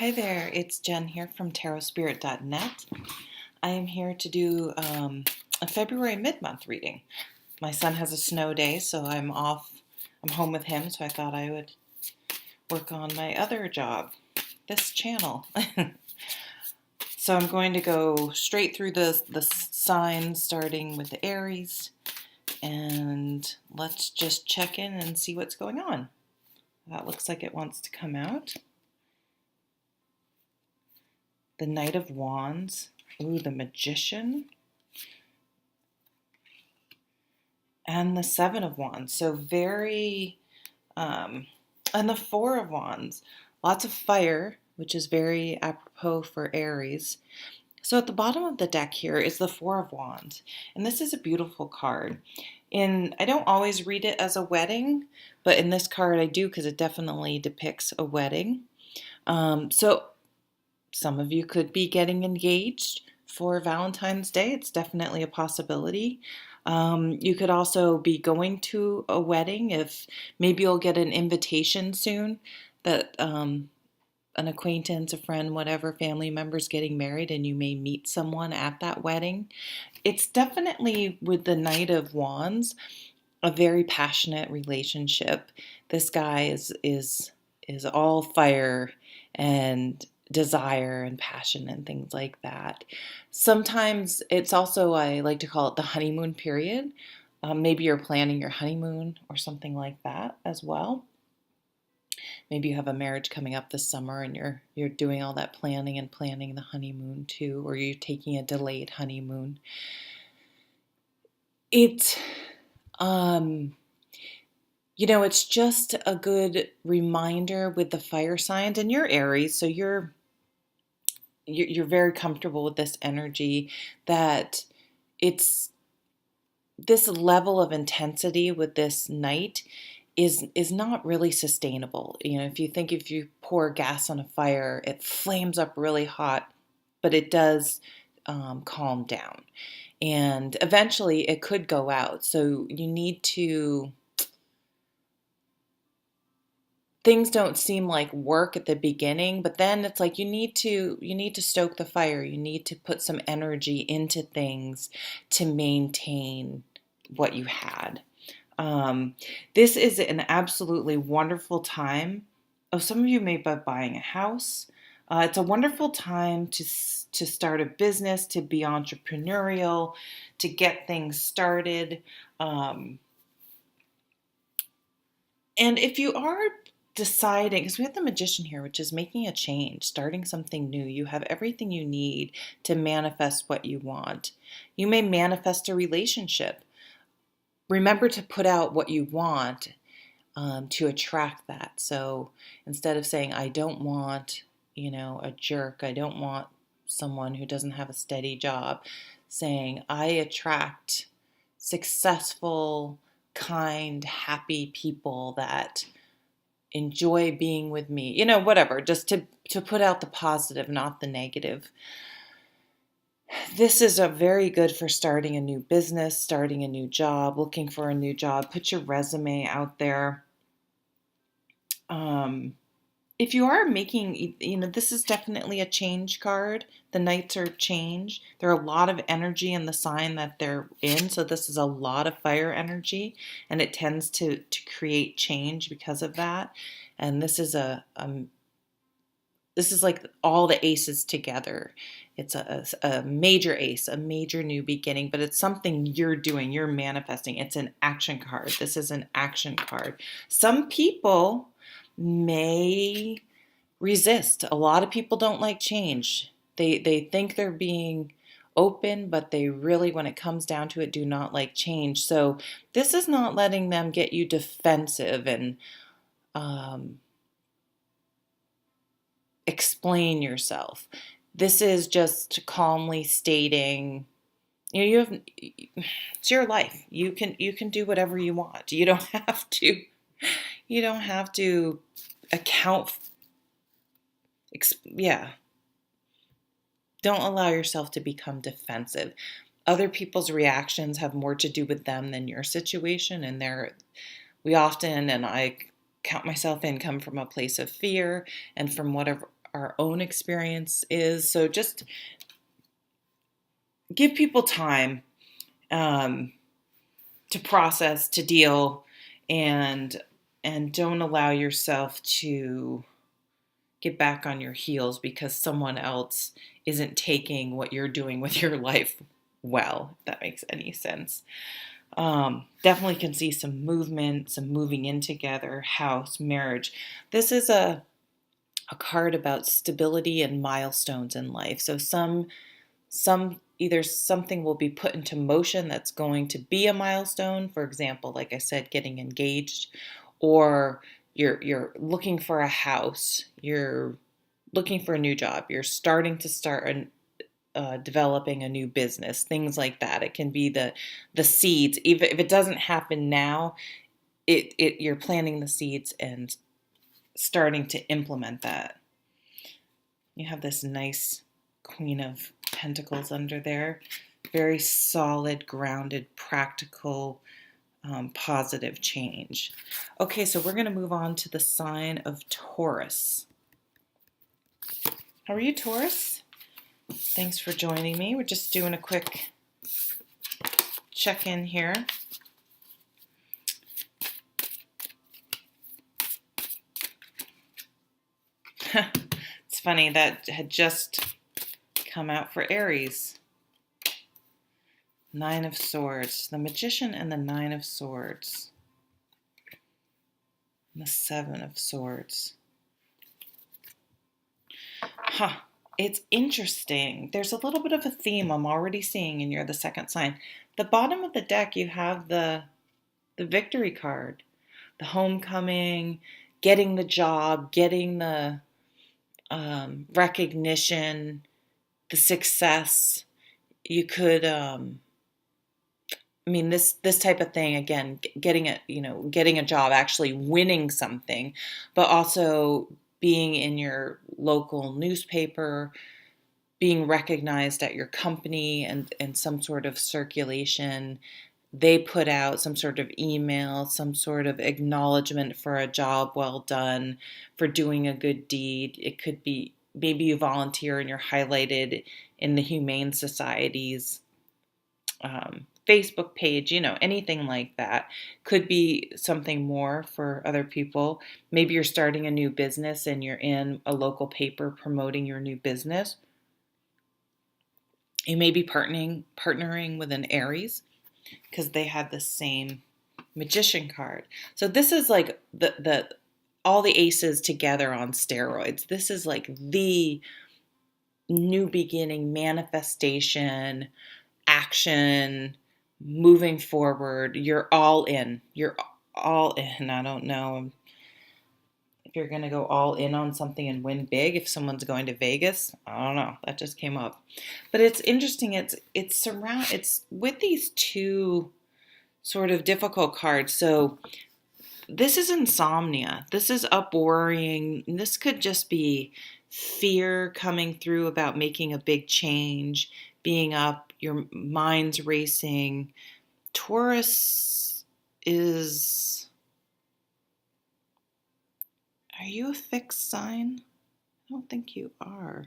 Hi there, it's Jen here from tarotspirit.net. I am here to do a February mid-month reading. My son has a snow day, so I'm home with him, so I thought I would work on my other job, this channel. So I'm going to go straight through the signs, starting with the Aries, and let's just check in and see what's going on. That looks like it wants to come out. The Knight of Wands. Ooh, the Magician. And the Seven of Wands. So very, and the Four of Wands. Lots of fire, which is very apropos for Aries. So at the bottom of the deck here is the Four of Wands. And this is a beautiful card. I don't always read it as a wedding, but in this card I do because it definitely depicts a wedding. So some of you could be getting engaged for Valentine's Day. It's definitely a possibility. You could also be going to a wedding if maybe you'll get an invitation soon that an acquaintance, a friend, whatever, family member's getting married and you may meet someone at that wedding. It's definitely, with the Knight of Wands, a very passionate relationship. This guy is all fire and desire and passion and things like that. Sometimes it's also, I like to call it the honeymoon period. Maybe you're planning your honeymoon or something like that as well. Maybe you have a marriage coming up this summer and you're doing all that planning and planning the honeymoon too, or you're taking a delayed honeymoon. It's it's just a good reminder with the fire signs, and you're Aries, so you're very comfortable with this energy, that it's this level of intensity with this night is not really sustainable. If you pour gas on a fire, it flames up really hot, but it does calm down, and eventually it could go out. So you need to. Things don't seem like work at the beginning, but then it's like you need to stoke the fire. You need to put some energy into things to maintain what you had. This is an absolutely wonderful time. Oh, some of you may be buying a house. It's a wonderful time to start a business, to be entrepreneurial, to get things started. And if you are deciding, because we have the Magician here, which is making a change, starting something new, you have everything you need to manifest what you want. You may manifest a relationship. Remember to put out what you want to attract that. So instead of saying, I don't want, a jerk, I don't want someone who doesn't have a steady job, saying, I attract successful, kind, happy people that enjoy being with me, whatever, just to put out the positive, not the negative. This is a very good for starting a new business, starting a new job, looking for a new job. Put your resume out there. If you are making, this is definitely a change card. The Knights are change. There are a lot of energy in the sign that they're in, so this is a lot of fire energy, and it tends to create change because of that. And this is this is like all the aces together. It's a major ace, a major new beginning, but it's something you're doing, you're manifesting. It's an action card. This is an action card. Some people may resist. A lot of people don't like change. They think they're being open, but they really, when it comes down to it, do not like change. So this is not letting them get you defensive and explain yourself. This is just calmly stating, it's your life. You can do whatever you want. You don't have to account. Don't allow yourself to become defensive. Other people's reactions have more to do with them than your situation, and we often, and I count myself in, come from a place of fear and from whatever our own experience is. So just give people time to process, to deal, and don't allow yourself to get back on your heels because someone else isn't taking what you're doing with your life well, if that makes any sense. Definitely can see some movement, some moving in together, house, marriage. This is a card about stability and milestones in life. So either something will be put into motion that's going to be a milestone, for example, like I said, getting engaged, or you're looking for a house, you're looking for a new job, you're starting to developing a new business, things like that. It can be the seeds. Even if it doesn't happen now, you're planting the seeds and starting to implement that. You have this nice Queen of Pentacles under there. Very solid, grounded, practical, positive change. Okay, so we're going to move on to the sign of Taurus. How are you, Taurus? Thanks for joining me. We're just doing a quick check-in here. It's funny, that had just come out for Aries. Nine of Swords. The Magician and the Nine of Swords. And the Seven of Swords. It's interesting. There's a little bit of a theme I'm already seeing, and you're the second sign. The bottom of the deck, you have the victory card. The homecoming, getting the job, getting the recognition, the success. You could, this type of thing, again, getting a job, actually winning something, but also being in your local newspaper, being recognized at your company and some sort of circulation. They put out some sort of email, some sort of acknowledgement for a job well done, for doing a good deed. It could be maybe you volunteer and you're highlighted in the Humane Society's Facebook page, anything like that. Could be something more for other people. Maybe you're starting a new business and you're in a local paper promoting your new business. You may be partnering with an Aries because they had the same Magician card. So this is like the all the aces together on steroids. This is like the new beginning, manifestation, action, moving forward. You're all in. You're all in. I don't know if you're going to go all in on something and win big. If someone's going to Vegas, I don't know. That just came up. But it's interesting. It's with these two sort of difficult cards. So this is insomnia. This is up worrying. This could just be fear coming through about making a big change, being up, your mind's racing. Taurus is... Are you a fixed sign? I don't think you are.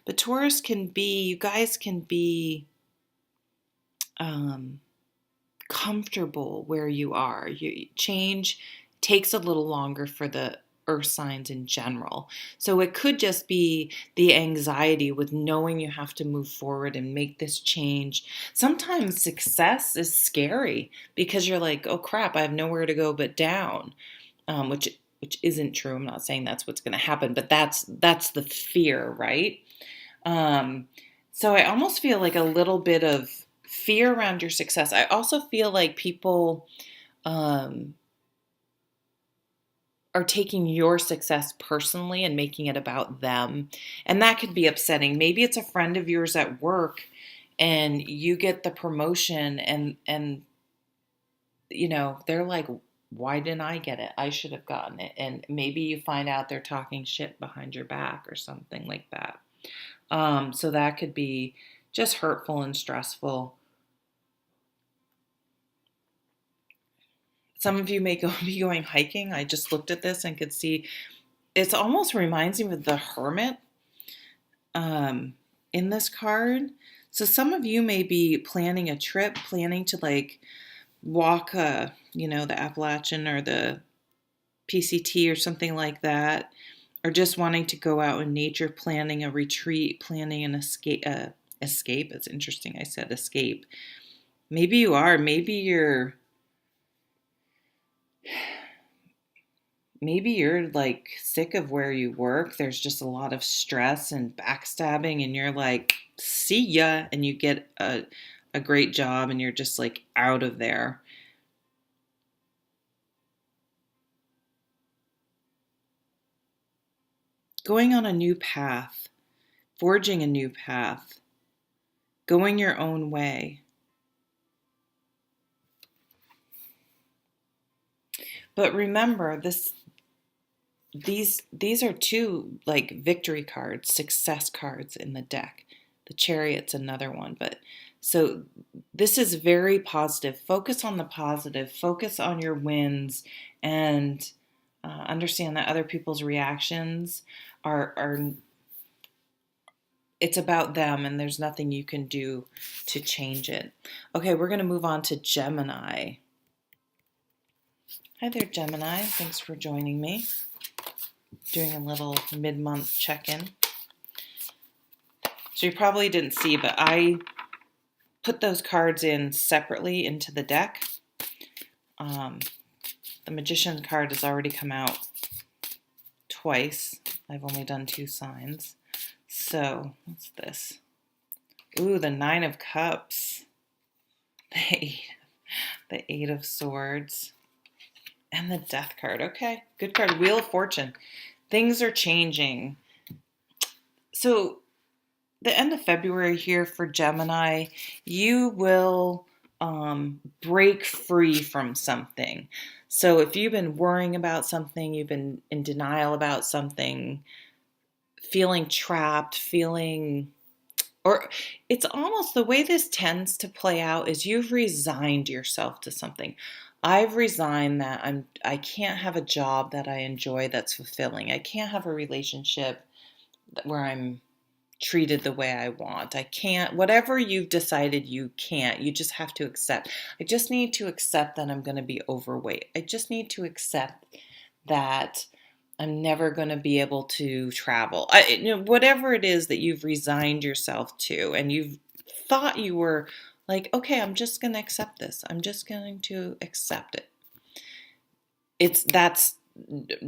But Taurus you guys can be comfortable where you are. Change takes a little longer for the earth signs in general. So it could just be the anxiety with knowing you have to move forward and make this change. Sometimes success is scary because you're like, oh crap, I have nowhere to go but down, which isn't true. I'm not saying that's what's going to happen, but that's the fear, right? So I almost feel like a little bit of fear around your success. I also feel like people are taking your success personally and making it about them. And that could be upsetting. Maybe it's a friend of yours at work and you get the promotion and they're like, why didn't I get it? I should have gotten it. And maybe you find out they're talking shit behind your back or something like that. So that could be just hurtful and stressful. Some of you may be going hiking. I just looked at this and could see it almost reminds me of the Hermit in this card. So some of you may be planning a trip, planning to like walk, the Appalachian or the PCT or something like that, or just wanting to go out in nature, planning a retreat, planning an escape. Escape. It's interesting. I said escape. Maybe you are. Maybe you're like sick of where you work. There's just a lot of stress and backstabbing, and you're like, see ya, and you get a great job, and you're just like out of there. Going on a new path, forging a new path, going your own way. But remember, these are two like victory cards, success cards in the deck. The Chariot's another one, but so this is very positive. Focus on the positive. Focus on your wins, and understand that other people's reactions are it's about them, and there's nothing you can do to change it. Okay, we're going to move on to Gemini. Hi there, Gemini. Thanks for joining me. Doing a little mid-month check-in. So you probably didn't see, but I put those cards in separately into the deck. The Magician card has already come out twice. I've only done 2 signs. So, what's this? Ooh, the 9 of Cups. The 8 of Swords. And the Death card. Okay, good card. Wheel of Fortune. Things are changing. So, the end of February here for Gemini, you will break free from something. So if you've been worrying about something, you've been in denial about something, feeling trapped, or it's almost the way this tends to play out is you've resigned yourself to something. I've resigned that I can't have a job that I enjoy that's fulfilling. I can't have a relationship where I'm treated the way I want. I can't, whatever you've decided you can't, you just have to accept. I just need to accept that I'm going to be overweight. I just need to accept that I'm never going to be able to travel. Whatever it is that you've resigned yourself to, and you've thought you were like, okay, I'm just going to accept this. I'm just going to accept it. That's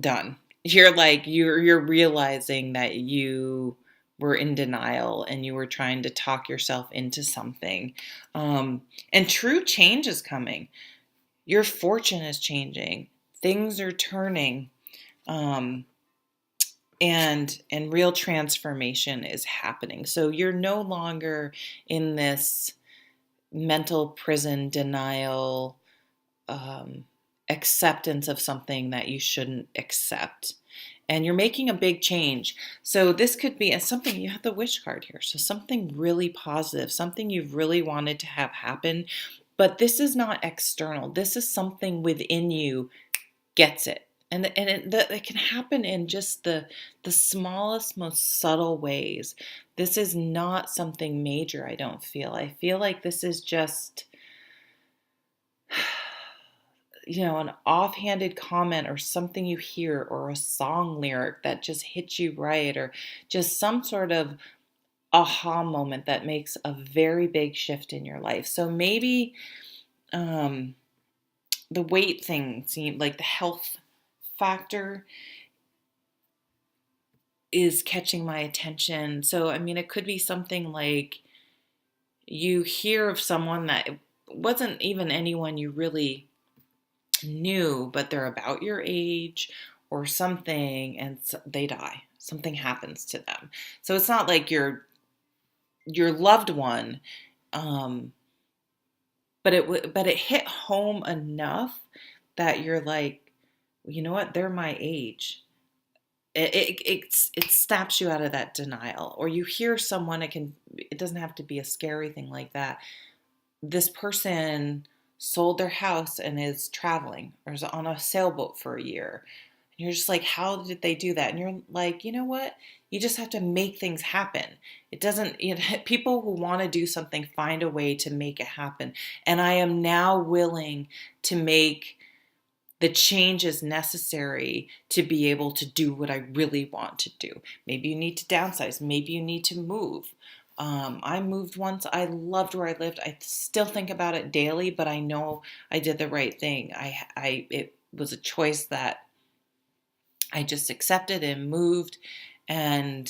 done. You're realizing that you were in denial and you were trying to talk yourself into something. And true change is coming. Your fortune is changing. Things are turning. And real transformation is happening. So you're no longer in this mental prison denial, acceptance of something that you shouldn't accept. And you're making a big change. So this could be something, you have the wish card here. So something really positive, something you've really wanted to have happen. But this is not external. This is something within you gets it. And it can happen in just the smallest, most subtle ways. This is not something major, I don't feel. I feel like this is just, an offhanded comment or something you hear or a song lyric that just hits you right, or just some sort of aha moment that makes a very big shift in your life. So maybe the weight thing seemed like the health factor is catching my attention. So, it could be something like you hear of someone that wasn't even anyone you really knew, but they're about your age or something, and they die. Something happens to them. So it's not like your loved one, but it hit home enough that you're like, you know what? They're my age. It snaps you out of that denial. Or you hear someone. It doesn't have to be a scary thing like that. This person sold their house and is traveling or is on a sailboat for a year. And you're just like, how did they do that? And you're like, you know what? You just have to make things happen. It doesn't, people who want to do something find a way to make it happen. And I am now willing to make the changes necessary to be able to do what I really want to do. Maybe you need to downsize. Maybe you need to move. I moved once. I loved where I lived. I still think about it daily, but I know I did the right thing. It was a choice that I just accepted and moved. And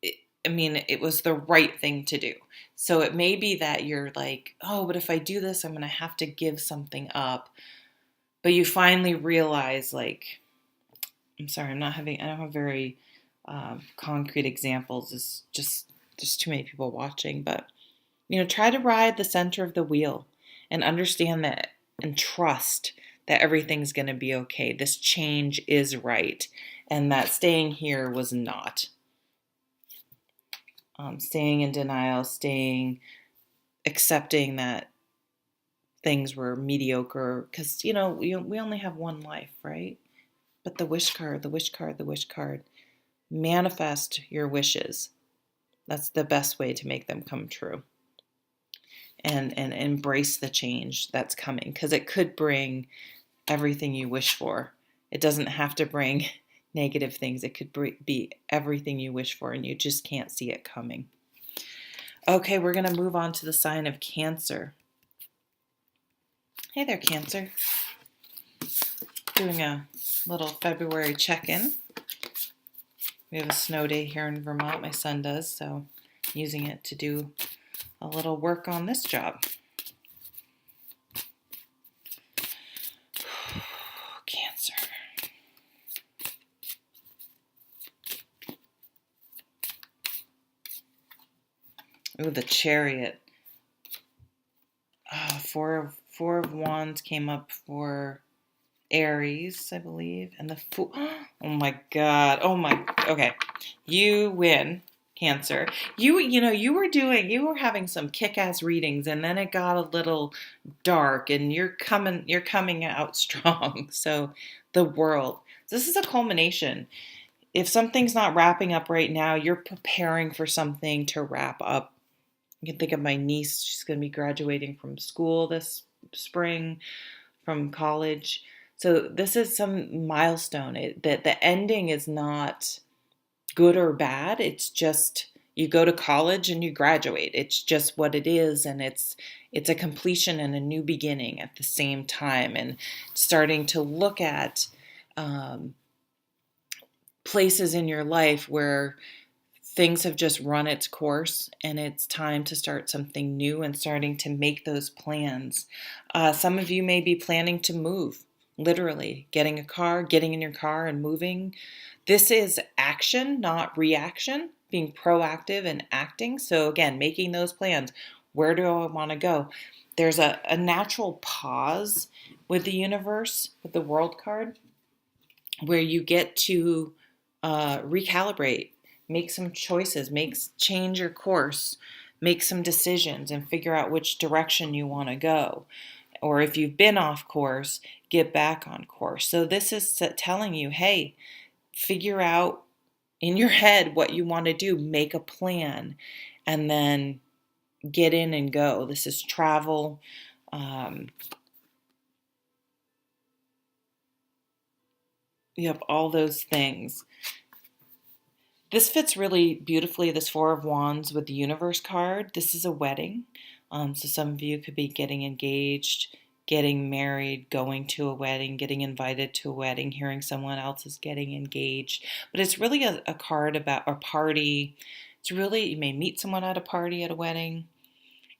it was the right thing to do. So it may be that you're like, oh, but if I do this, I'm going to have to give something up. But you finally realize, like, I'm sorry, I don't have very concrete examples. It's just too many people watching. But, try to ride the center of the wheel and understand that and trust that everything's going to be okay. This change is right. And that staying here was not. Staying in denial, accepting that things were mediocre, because we only have one life, right? But the wish card, manifest your wishes. That's the best way to make them come true, and embrace the change that's coming, because it could bring everything you wish for. It doesn't have to bring negative things. It could be everything you wish for, and you just can't see it coming. Okay, we're going to move on to the sign of Cancer. Hey there, Cancer. Doing a little February check-in. We have a snow day here in Vermont. My son does, so I'm using it to do a little work on this job. Cancer. Ooh, the Chariot. Four of Wands came up for Aries, I believe, and the Fool. Oh my God. Okay. You win, Cancer. You were having some kick-ass readings, and then it got a little dark, and you're coming out strong. So the World. This is a culmination. If something's not wrapping up right now, you're preparing for something to wrap up. You can think of my niece. She's going to be graduating from school this spring, from college. So this is some milestone. The ending is not good or bad. It's just you go to college and you graduate. It's just what it is, and it's a completion and a new beginning at the same time. And starting to look at places in your life where things have just run its course, and it's time to start something new and starting to make those plans. Some of you may be planning to move, literally getting in your car and moving. This is action, not reaction, being proactive and acting. So again, making those plans. Where do I want to go? There's a natural pause with the universe, with the World card, where you get to recalibrate, make some choices, change your course, make some decisions, and figure out which direction you want to go. Or if you've been off course, get back on course. So this is telling you, hey, figure out in your head what you want to do, make a plan, and then get in and go. This is travel. You have all those things. This fits really beautifully, this Four of Wands with the Universe card. This is a wedding. So some of you could be getting engaged, getting married, going to a wedding, getting invited to a wedding, hearing someone else is getting engaged. But it's really a card about a party. It's really, you may meet someone at a party, at a wedding.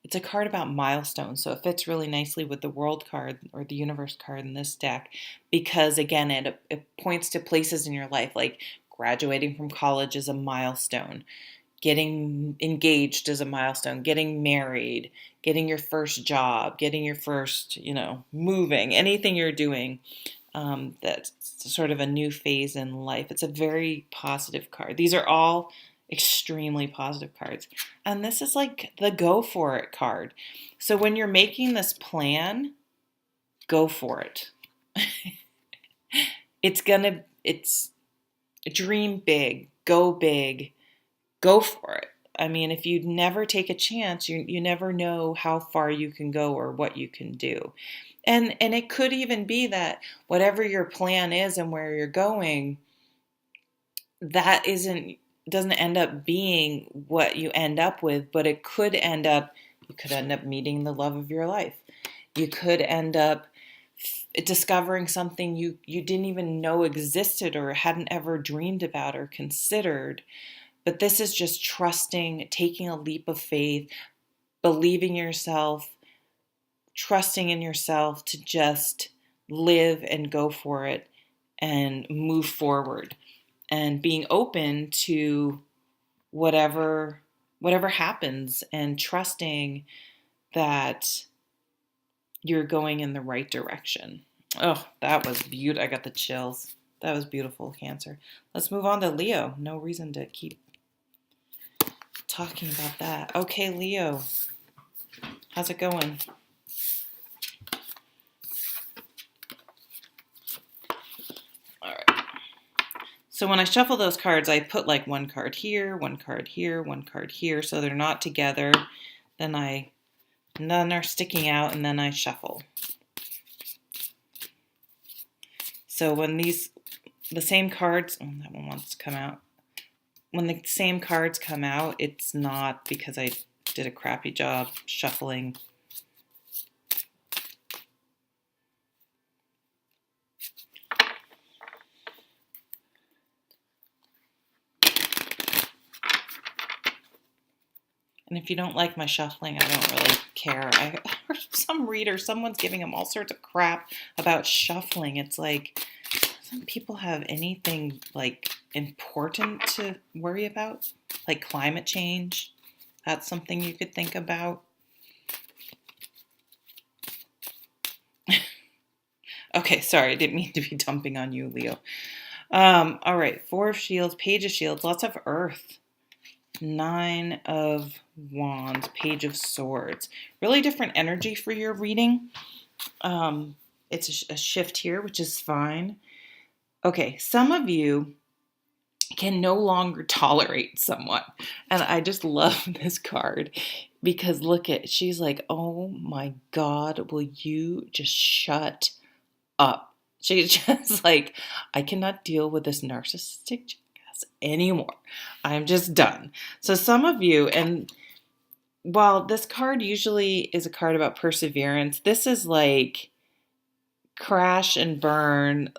It's a card about milestones. So it fits really nicely with the World card or the Universe card in this deck, because again, it points to places in your life, like graduating from college is a milestone. Getting engaged is a milestone. Getting married, getting your first job, getting your first, moving, anything you're doing, that's sort of a new phase in life. It's a very positive card. These are all extremely positive cards. And this is like the go for it card. So when you're making this plan, go for it. it's dream big, go big, go for it. I mean, if you never take a chance, you never know how far you can go or what you can do. And it could even be that whatever your plan is and where you're going, that doesn't end up being what you end up with, but you could end up meeting the love of your life. You could end up discovering something you didn't even know existed or hadn't ever dreamed about or considered. But this is just trusting, taking a leap of faith, believing yourself, trusting in yourself to just live and go for it and move forward and being open to whatever happens and trusting that you're going in the right direction. Oh, that was beautiful. I got the chills. That was beautiful, Cancer. Let's move on to Leo. No reason to keep talking about that. Okay, Leo. How's it going? All right. So when I shuffle those cards, I put like one card here, one card here, one card here, so they're not together. None are sticking out, and then I shuffle. So when the same cards, that one wants to come out. When the same cards come out, it's not because I did a crappy job shuffling. And if you don't like my shuffling, I don't really care. I heard some reader, someone's giving them all sorts of crap about shuffling. It's like, some people have anything like important to worry about? Like climate change? That's something you could think about. Okay, sorry, I didn't mean to be dumping on you, Leo. All right, Four of Shields, Page of Shields, lots of Earth. Nine of Wands, Page of Swords. Really different energy for your reading. It's a shift here, which is fine. Okay, some of you can no longer tolerate someone. And I just love this card because she's like, oh my God, will you just shut up? She's just like, I cannot deal with this narcissistic jackass anymore. I'm just done. So some of you, and while this card usually is a card about perseverance, this is like crash and burn,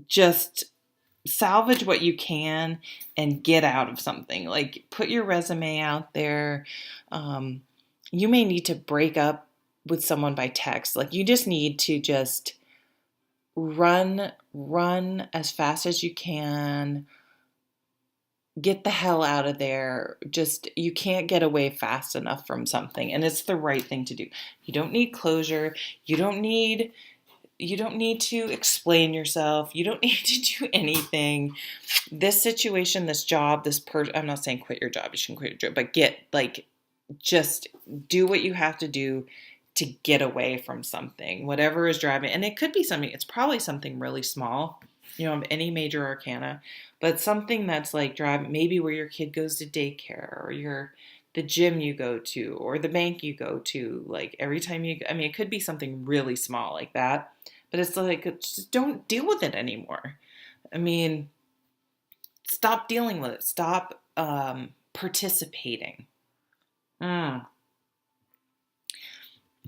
just salvage what you can and get out of something. Like put your resume out there. You may need to break up with someone by text. Like you just need to just run as fast as you can. Get the hell out of there. Just, you can't get away fast enough from something. And it's the right thing to do. You don't need closure. You don't need to explain yourself. You don't need to do anything. This situation, this job, I'm not saying quit your job. You shouldn't quit your job, but just do what you have to do to get away from something, whatever is driving. And it could be it's probably something really small, of any major arcana, but something that's like driving, maybe where your kid goes to daycare or the gym you go to or the bank you go to, like every time it could be something really small like that, but it's like, just don't deal with it anymore. Stop dealing with it. Stop participating.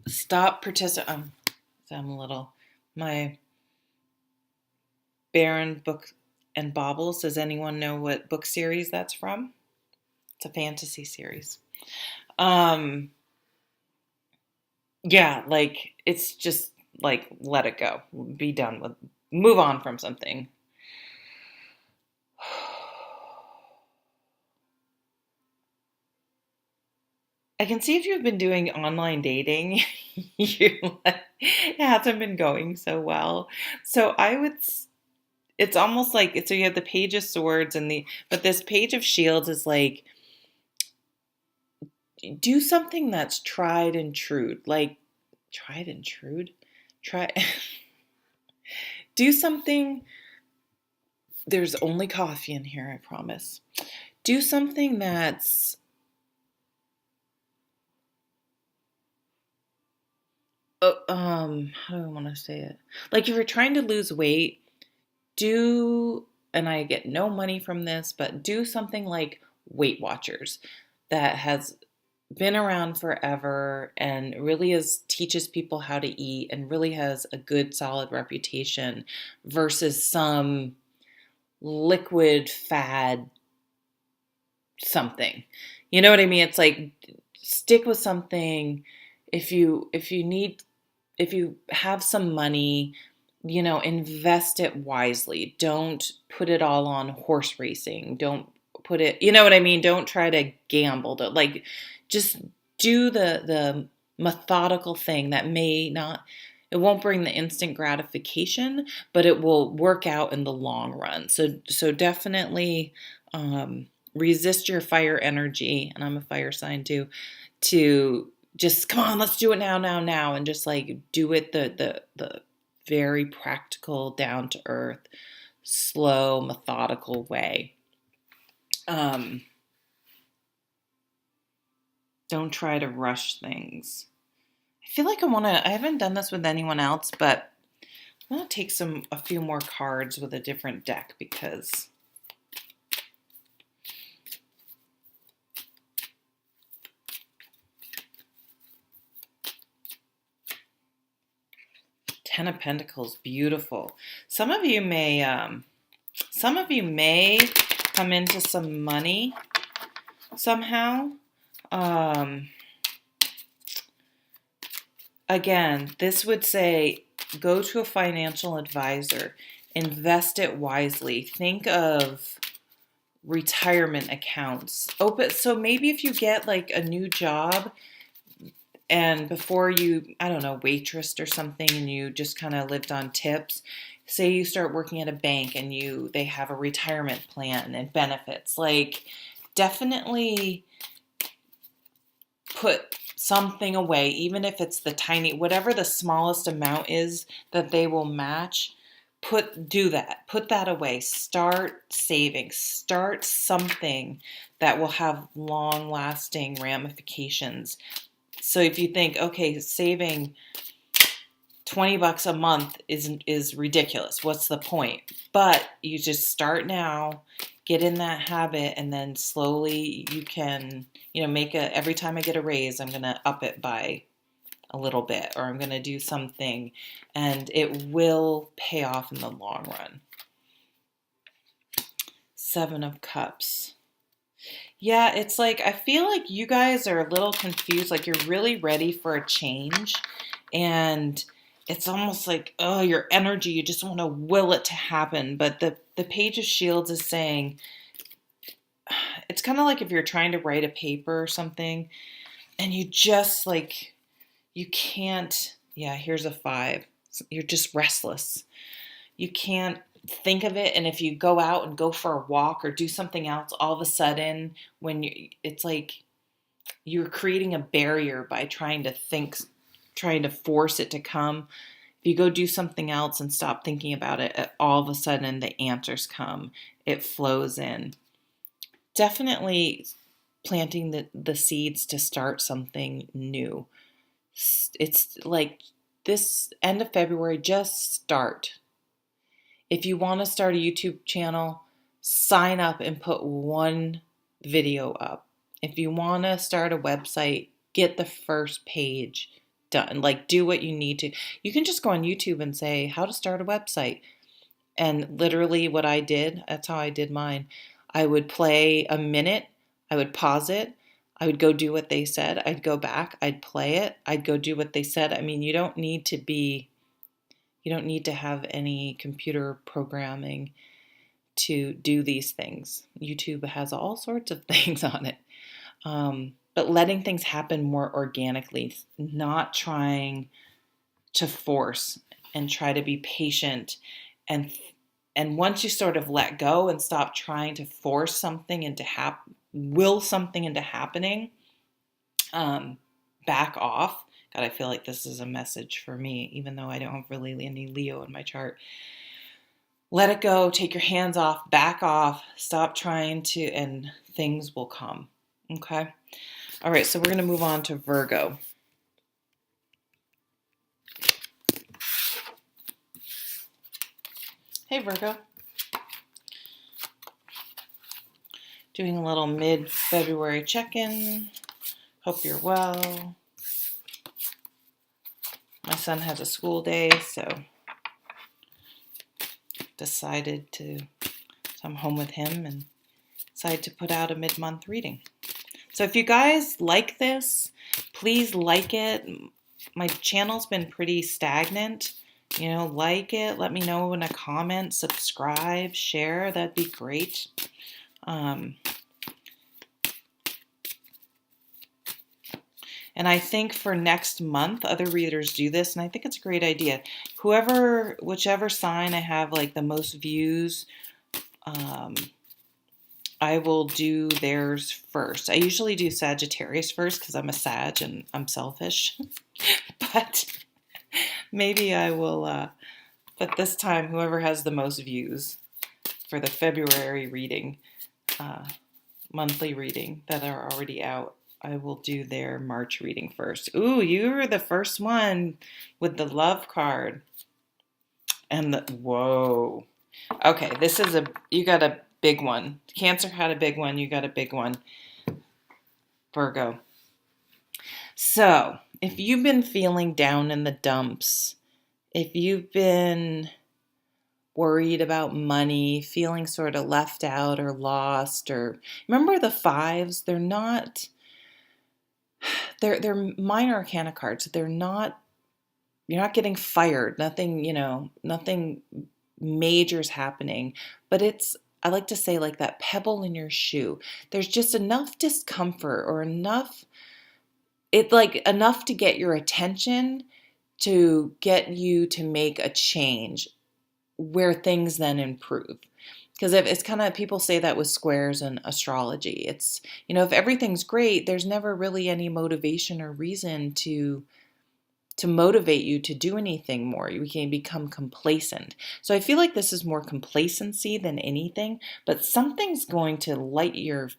Stop participating. My Baron Book and Baubles. Does anyone know what book series that's from? It's a fantasy series. Yeah, like it's just like let it go. Be done with. Move on from something. I can see if you've been doing online dating, it hasn't been going so well. So it's almost like, so you have the Page of Swords but this Page of Shields is like, do something that's tried and true. Like, tried and true? Do something. There's only coffee in here, I promise. Do something that's how do I want to say it? Like if you're trying to lose weight, do, and I get no money from this, but do something like Weight Watchers that has been around forever and really teaches people how to eat and really has a good solid reputation versus some liquid fad something. You know what I mean? It's like stick with something. If you have some money, invest it wisely. Don't put it all on horse racing. Don't put it, you know what I mean? Don't try to gamble. Just do the methodical thing that it won't bring the instant gratification, but it will work out in the long run. So definitely resist your fire energy, and I'm a fire sign too, to just come on, let's do it now, and just like do it the very practical, down to earth, slow, methodical way. Don't try to rush things. I feel like I haven't done this with anyone else, but I'm going to take a few more cards with a different deck because Ten of Pentacles, beautiful. Some of you may come into some money somehow. Again, this would say go to a financial advisor, invest it wisely. Think of retirement accounts. So maybe if you get like a new job and before you, I don't know, waitressed or something and you just kind of lived on tips, say you start working at a bank and they have a retirement plan and benefits, like definitely put something away, even if it's whatever the smallest amount is that they will match, do that. Put that away. Start saving. Start something that will have long-lasting ramifications. So if you think, okay, saving $20 a month is ridiculous. What's the point? But you just start now, get in that habit, and then slowly you can, every time I get a raise, I'm going to up it by a little bit, or I'm going to do something, and it will pay off in the long run. Seven of Cups. Yeah, it's like, I feel like you guys are a little confused, like you're really ready for a change, and it's almost like, oh, your energy, you just want to will it to happen. But the Page of Shields is saying, it's kind of like if you're trying to write a paper or something, and you just like, you can't, yeah, here's a 5. You're just restless. You can't think of it, and if you go out and go for a walk or do something else, all of a sudden it's like you're creating a barrier by trying to force it to come. If you go do something else and stop thinking about it, all of a sudden the answers come. It flows in. Definitely planting the seeds to start something new. It's like this end of February, just start. If you want to start a YouTube channel, sign up and put one video up. If you want to start a website, get the first page done. Like, do what you need to. You can just go on YouTube and say, how to start a website. And literally what I did, that's how I did mine. I would play a minute. I would pause it. I would go do what they said. I'd go back. I'd play it. I'd go do what they said. I mean, you don't need to have any computer programming to do these things. YouTube has all sorts of things on it. But letting things happen more organically, not trying to force, and try to be patient. And once you sort of let go and stop trying to force something will something into happening, back off. God, I feel like this is a message for me, even though I don't have really any Leo in my chart. let it go, take your hands off, back off, stop trying to, and things will come. Okay? All right, so we're going to move on to Virgo. Hey, Virgo. Doing a little mid-February check-in. Hope you're well. My son has a school day, so decided to, so I'm home with him and decided to put out a mid-month reading. So if you guys like this, please like it. My channel's been pretty stagnant. You know, like it, let me know in a comment, subscribe, share, that'd be great. And I think for next month, other readers do this, and I think it's a great idea. Whichever sign I have like the most views, I will do theirs first. I usually do Sagittarius first because I'm a Sag and I'm selfish. But maybe I will, but this time, whoever has the most views for the February reading, monthly reading that are already out, I will do their March reading first. Ooh, you were the first one with the love card. And whoa. Okay, you got a big one. Cancer had a big one, you got a big one. Virgo. So, if you've been feeling down in the dumps, if you've been worried about money, feeling sort of left out or lost, or remember the fives, they're minor arcana cards. You're not getting fired. Nothing major's happening, but I like to say like that pebble in your shoe. There's just enough discomfort or enough to get your attention to get you to make a change where things then improve. Because if it's kind of, people say that with squares and astrology. It's, if everything's great, there's never really any motivation or reason to motivate you to do anything more. You can become complacent. So I feel like this is more complacency than anything, but something's going to light your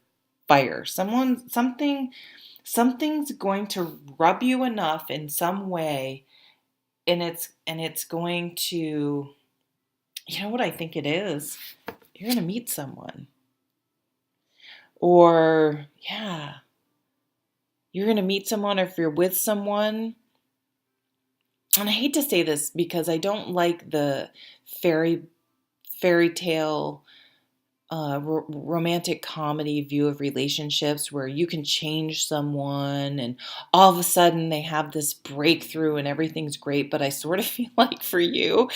fire. Something's going to rub you enough in some way, and it's going to, you know what I think it is? You're going to meet someone. Or, yeah, you're going to meet someone, or if you're with someone. And I hate to say this because I don't like the fairy tale, romantic comedy view of relationships where you can change someone and all of a sudden they have this breakthrough and everything's great. But I sort of feel like for you,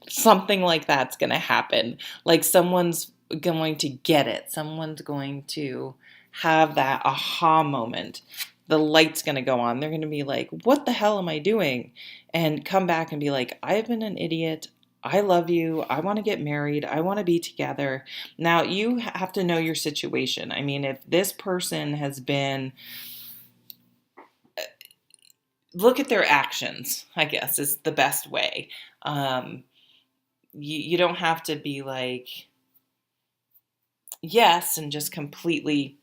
something like that's going to happen. Like someone's going to get it. Someone's going to have that aha moment. The light's going to go on. They're going to be like, what the hell am I doing? And come back and be like, I've been an idiot. I love you. I want to get married. I want to be together. Now, you have to know your situation. I mean, if this person has been, look at their actions, I guess, is the best way. You don't have to be like, yes, and just completely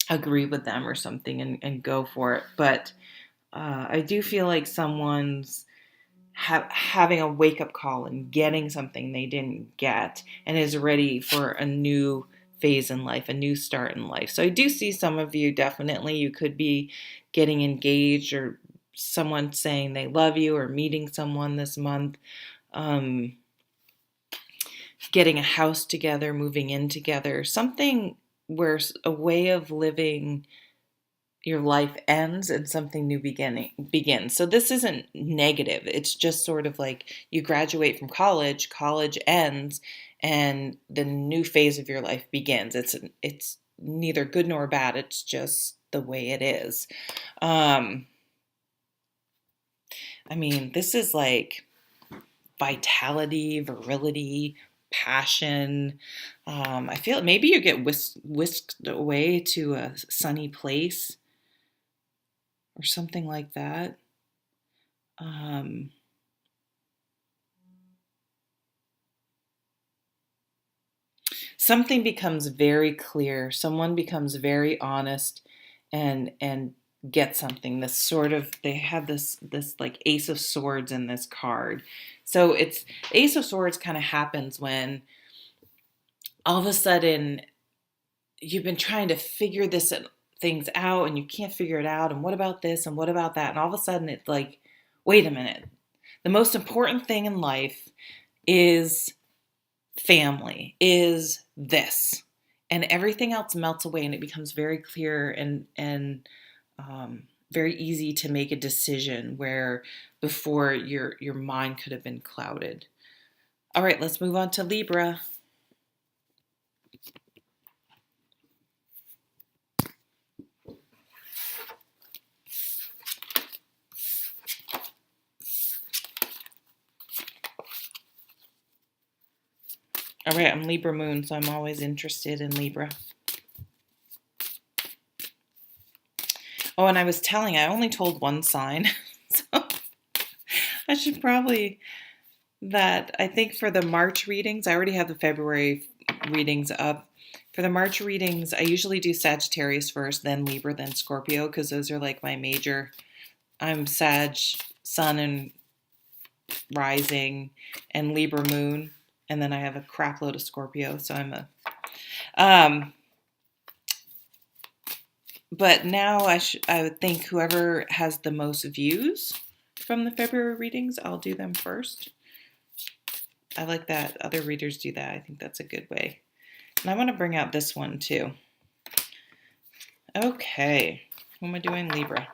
agree with them or something and go for it. But I do feel like someone's having a wake-up call and getting something they didn't get and is ready for a new phase in life, a new start in life. So I do see some of you, definitely, you could be getting engaged or someone saying they love you or meeting someone this month. Getting a house together, moving in together, something where a way of living your life ends and something new begins. So this isn't negative. It's just sort of like you graduate from college ends, and the new phase of your life begins. It's neither good nor bad. It's just the way it is. I mean, this is like vitality, virility, passion. I feel maybe you get whisked away to a sunny place or something like that. something becomes very clear. Someone becomes very honest and get something. This sort of, they have this like Ace of Swords in this card. So it's Ace of Swords kind of happens when all of a sudden you've been trying to figure this things out and you can't figure it out, and what about this and what about that, and all of a sudden it's like, wait a minute, the most important thing in life is family, is this, and everything else melts away and it becomes very clear and very easy to make a decision where before your mind could have been clouded. All right, let's move on to Libra. All right, I'm Libra moon, so I'm always interested in Libra. Oh, and I was telling, I only told one sign, so I should probably, that I think for the March readings, I already have the February readings up. For the March readings, I usually do Sagittarius first, then Libra, then Scorpio, because those are like my major. I'm Sag, Sun and Rising, and Libra Moon, and then I have a crap load of Scorpio, so I'm a... But now I would think whoever has the most views from the February readings, I'll do them first. I like that other readers do that. I think that's a good way. And I want to bring out this one too. Okay, what am I doing, Libra?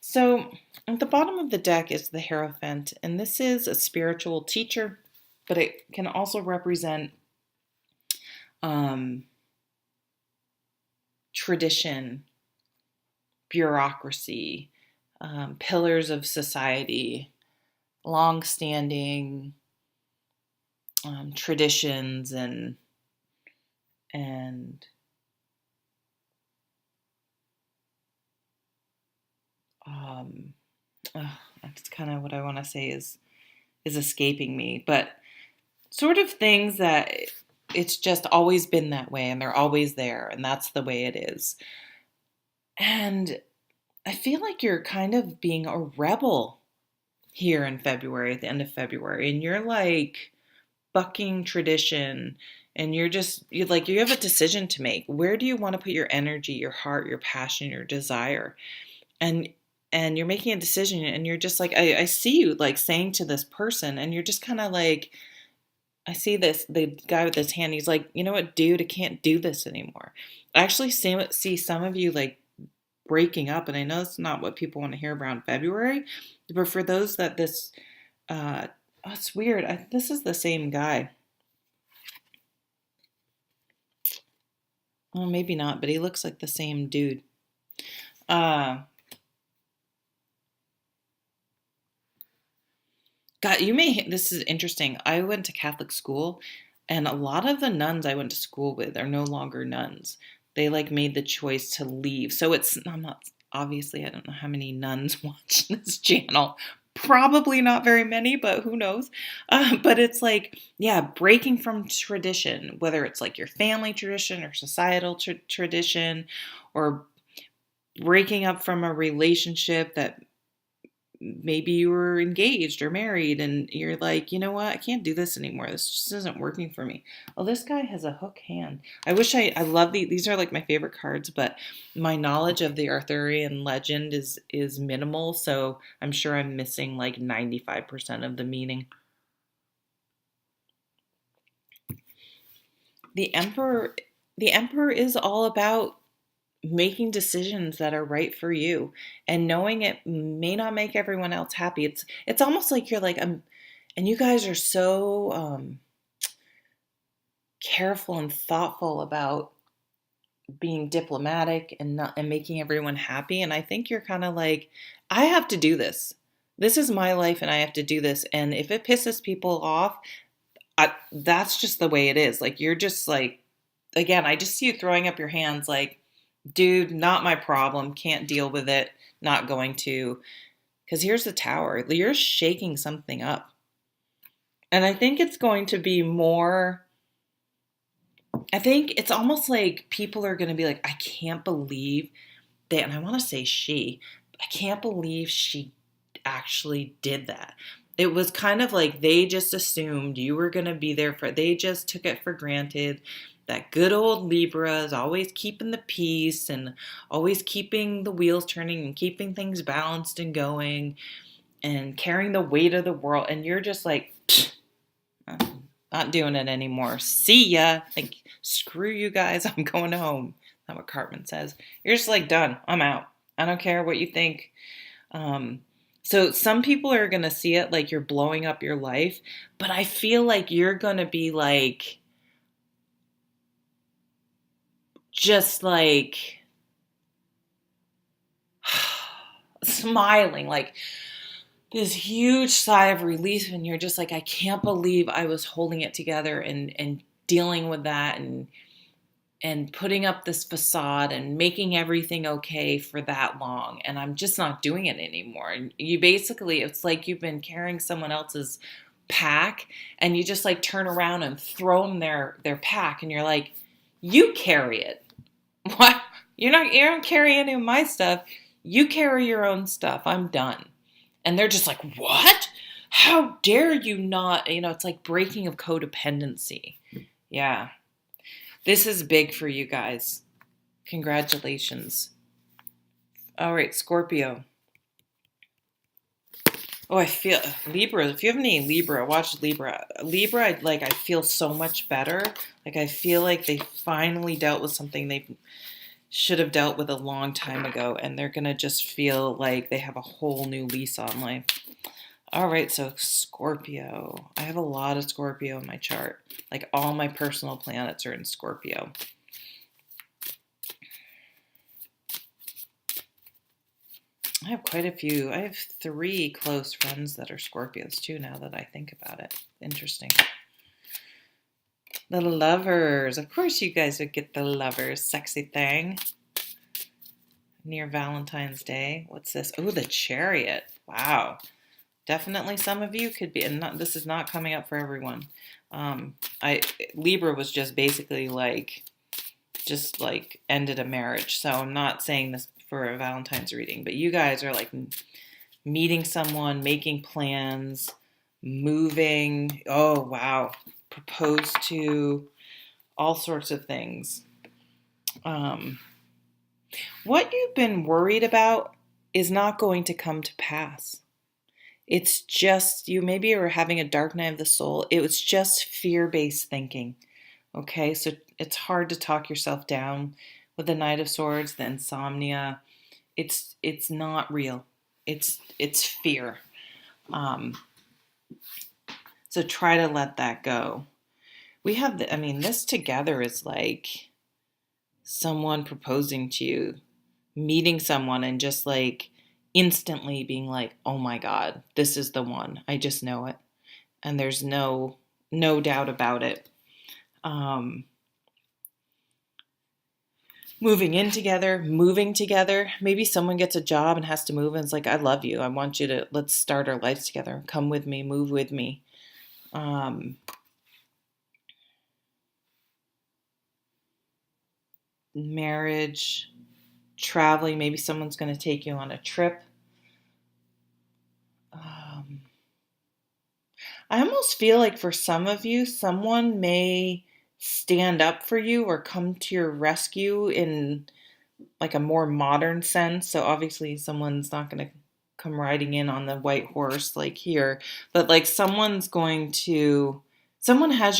So at the bottom of the deck is the Hierophant, and this is a spiritual teacher, but it can also represent tradition, bureaucracy, pillars of society, long-standing traditions and that's kind of what I want to say is escaping me, but sort of things that it's just always been that way and they're always there and that's the way it is. And I feel like you're kind of being a rebel here in February, at the end of February, and you're like bucking tradition, and you have a decision to make. Where do you want to put your energy, your heart, your passion, your desire? And you're making a decision, and you're just like, I see you like saying to this person, and you're just kind of like, I see the guy with his hand, he's like, you know what, dude, I can't do this anymore. I actually see some of you like breaking up, and I know it's not what people want to hear around February, but for those that this, it's weird. This is the same guy. Well, maybe not, but he looks like the same dude. God, this is interesting. I went to Catholic school, and a lot of the nuns I went to school with are no longer nuns. They like made the choice to leave. So I'm not, obviously, I don't know how many nuns watch this channel. Probably not very many, but who knows? But it's like, yeah, breaking from tradition, whether it's like your family tradition or societal tradition, or breaking up from a relationship that maybe you were engaged or married and you're like, you know what, I can't do this anymore. This just isn't working for me. Oh, this guy has a hook hand. I wish I love these are like my favorite cards, but my knowledge of the Arthurian legend is minimal, so I'm sure I'm missing like 95% of the meaning. The Emperor is all about making decisions that are right for you and knowing it may not make everyone else happy. It's almost like you're like, and you guys are so careful and thoughtful about being diplomatic and making everyone happy. And I think you're kind of like, I have to do this. This is my life and I have to do this. And if it pisses people off, that's just the way it is. Like, you're just like, again, I just see you throwing up your hands like, dude, not my problem, can't deal with it, not going to. Because here's the Tower. You're shaking something up. And I think it's going to be more, I think it's almost like people are going to be like, I can't believe that, and I want to say I can't believe she actually did that. It was kind of like they just assumed you were going to be there they just took it for granted. That good old Libra is always keeping the peace and always keeping the wheels turning and keeping things balanced and going and carrying the weight of the world. And you're just like, I'm not doing it anymore. See ya. Like, screw you guys. I'm going home. That's what Cartman says. You're just like, done. I'm out. I don't care what you think. So some people are going to see it like you're blowing up your life, but I feel like you're going to be like, just like smiling, like this huge sigh of relief. And you're just like, I can't believe I was holding it together and dealing with that and putting up this facade and making everything okay for that long. And I'm just not doing it anymore. And you basically, it's like you've been carrying someone else's pack and you just like turn around and throw them their pack. And you're like, you carry it. What? You don't carry any of my stuff. You carry your own stuff. I'm done. And they're just like, what? How dare you not? It's like breaking of codependency. Yeah. This is big for you guys. Congratulations. All right, Scorpio. Oh, I feel Libra. If you have any Libra, watch Libra. Libra, I feel so much better. Like I feel like they finally dealt with something they should have dealt with a long time ago, and they're gonna just feel like they have a whole new lease on life. All right, so Scorpio. I have a lot of Scorpio in my chart. Like all my personal planets are in Scorpio. I have quite a few. I have 3 close friends that are Scorpios too, now that I think about it. Interesting. The Lovers. Of course you guys would get the Lovers. Sexy thing. Near Valentine's Day. What's this? Oh, the Chariot. Wow. Definitely some of you could be, and this is not coming up for everyone. Libra was just basically just ended a marriage. So I'm not saying this for a Valentine's reading, but you guys are like meeting someone, making plans, moving. Oh, wow. Proposed to, all sorts of things. What you've been worried about is not going to come to pass. It's just, you maybe are having a dark night of the soul. It was just fear-based thinking. Okay, so it's hard to talk yourself down with the Knight of Swords, the insomnia. It's not real. It's fear. So try to let that go. We have this together is like someone proposing to you, meeting someone and just like instantly being like, oh my God, this is the one. I just know it. And there's no doubt about it. Moving together. Maybe someone gets a job and has to move and it's like, I love you. I want you to, let's start our lives together. Come with me, move with me. Marriage, traveling. Maybe someone's going to take you on a trip. I almost feel like for some of you, someone may stand up for you or come to your rescue in like a more modern sense. So obviously someone's not going to come riding in on the white horse like here, but like someone has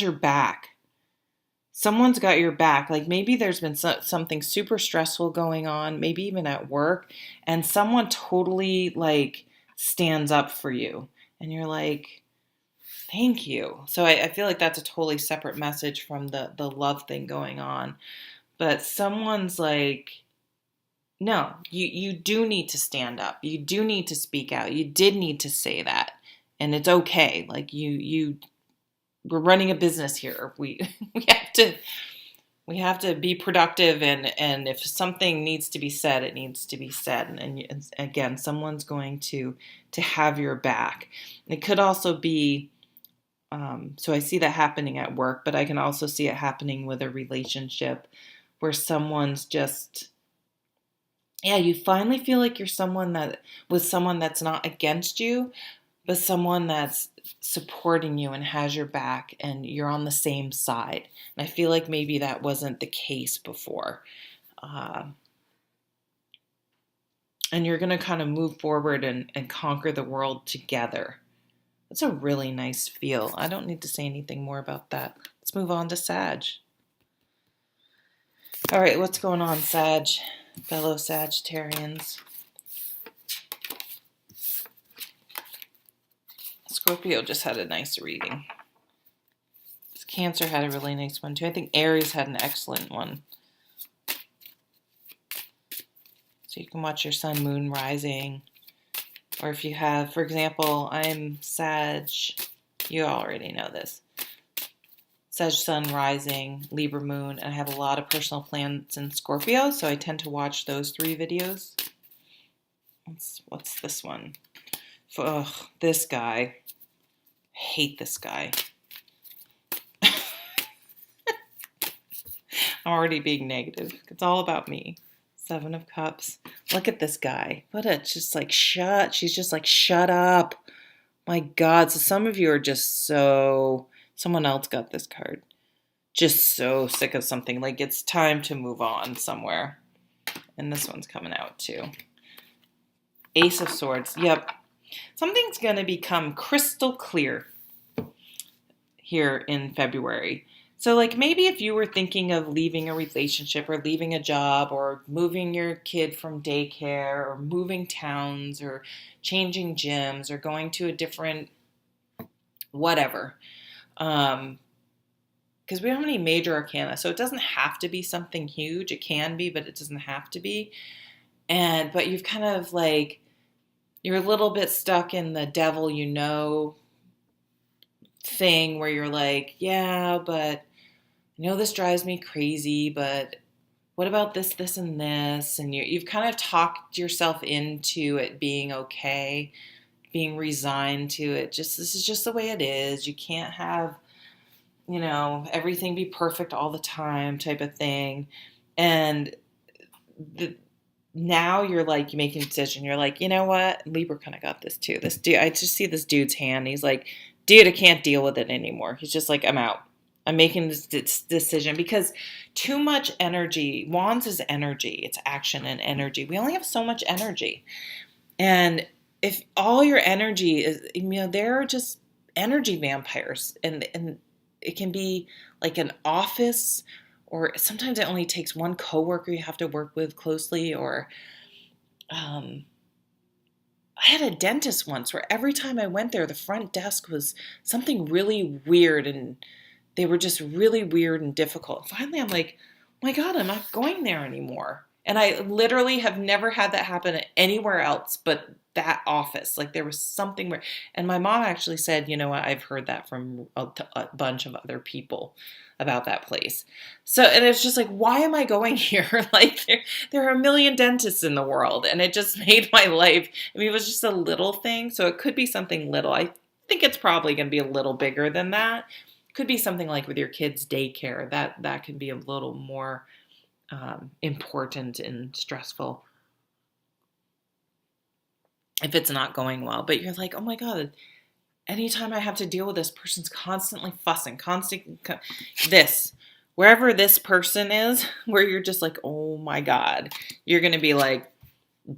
your back. Someone's got your back. Like maybe there's been something super stressful going on, maybe even at work, and someone totally like stands up for you. And you're like, thank you. So I feel like that's a totally separate message from the love thing going on. But someone's like, no, you do need to stand up. You do need to speak out. You did need to say that. And it's okay. Like we're running a business here. We have to we have to be productive, and if something needs to be said, it needs to be said. And again, someone's going to have your back. It could also be, so I see that happening at work, but I can also see it happening with a relationship where someone's just, yeah, you finally feel like you're with someone that's not against you, but someone that's supporting you and has your back and you're on the same side. And I feel like maybe that wasn't the case before. And you're going to kind of move forward and conquer the world together. That's a really nice feel. I don't need to say anything more about that. Let's move on to Sag. All right, what's going on, Sag? Fellow Sagittarians. Scorpio just had a nice reading. Cancer had a really nice one too. I think Aries had an excellent one. So you can watch your sun, moon, rising. Or if you have, for example, I'm Sag. You already know this. Sag sun, rising, Libra moon. And I have a lot of personal planets in Scorpio, so I tend to watch those 3 videos. What's this one? Ugh, this guy. I hate this guy. I'm already being negative. It's all about me. 7 of Cups. Look at this guy. She's just like, shut up. My God. So some of you are just someone else got this card. Just so sick of something. Like it's time to move on somewhere. And this one's coming out too. Ace of Swords. Yep. Something's going to become crystal clear here in February. So like maybe if you were thinking of leaving a relationship or leaving a job or moving your kid from daycare or moving towns or changing gyms or going to a different whatever. Because we don't have any major arcana. So it doesn't have to be something huge. It can be, but it doesn't have to be. But you've kind of like, you're a little bit stuck in the devil thing where you're like, yeah, but I know this drives me crazy, but what about this, and this? And you've kind of talked yourself into it being okay, being resigned to it. This is just the way it is. You can't have, everything be perfect all the time type of thing. And now you're like making a decision. You're like, you know what? Libra kind of got this too. This dude, I just see this dude's hand. He's like, dude, I can't deal with it anymore. He's just like, I'm out. I'm making this decision because too much energy. Wands is energy. It's action and energy. We only have so much energy. And if all your energy is, they're just energy vampires. And it can be like an office, or sometimes it only takes one coworker you have to work with closely. Or I had a dentist once where every time I went there, the front desk was something really weird, and they were just really weird and difficult. Finally, I'm like, oh my God, I'm not going there anymore. And I literally have never had that happen anywhere else but that office. Like there was something where, and my mom actually said, you know what, I've heard that from a bunch of other people about that place. So, and it's just like, why am I going here? Like there are a million dentists in the world, and it just made my life, it was just a little thing. So it could be something little. I think it's probably going to be a little bigger than that. Could be something like with your kids' daycare. That can be a little more important and stressful if it's not going well. But you're like, oh my God, anytime I have to deal with this person's constantly fussing, wherever this person is, where you're just like, oh my God, you're going to be like,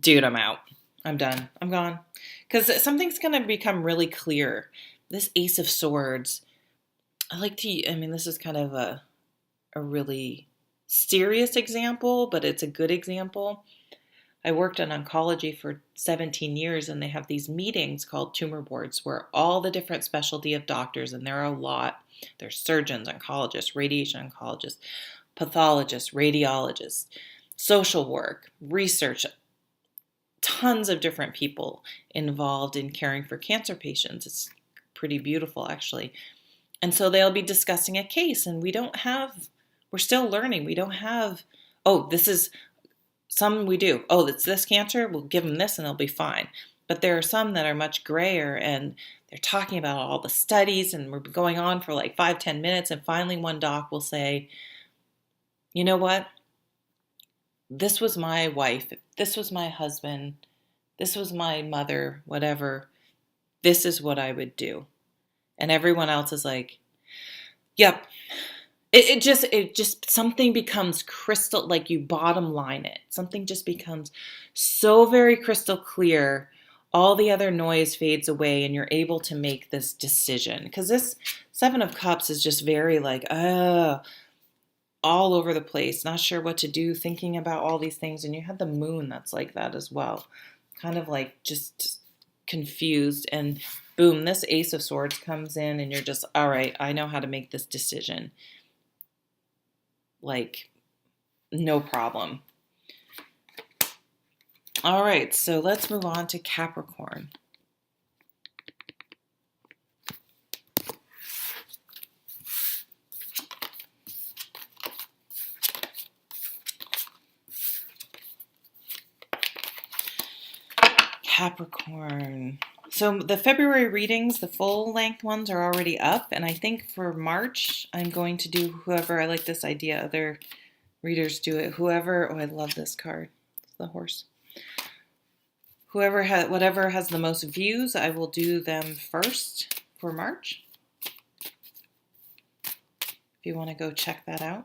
dude, I'm out. I'm done. I'm gone. Because something's going to become really clear. This Ace of Swords, this is kind of a really serious example, but it's a good example. I worked in oncology for 17 years, and they have these meetings called tumor boards where all the different specialty of doctors, and there are a lot, there's surgeons, oncologists, radiation oncologists, pathologists, radiologists, social work, research, tons of different people involved in caring for cancer patients. It's pretty beautiful, actually. And so they'll be discussing a case, and we don't have We're still learning. We don't have, oh, this is, some we do. Oh, it's this cancer. We'll give them this and they'll be fine. But there are some that are much grayer and they're talking about all the studies and we're going on for like 5-10 minutes. And finally one doc will say, you know what? This was my wife. This was my husband. This was my mother, whatever. This is what I would do. And everyone else is like, yep. It just, something becomes crystal, like you bottom line it. Something just becomes so very crystal clear. All the other noise fades away and you're able to make this decision. Because this Seven of Cups is just very like, all over the place, not sure what to do, thinking about all these things. And you have the moon that's like that as well. Kind of like just confused. And boom, this Ace of Swords comes in and you're just, all right, I know how to make this decision. Like, no problem. All right, so let's move on to Capricorn. Capricorn. So the February readings, the full length ones are already up. And I think for March, I'm going to do whoever, I like this idea, other readers do it. Whoever, oh, I love this card. It's the horse. Whoever has, whatever has the most views, I will do them first for March. If you want to go check that out.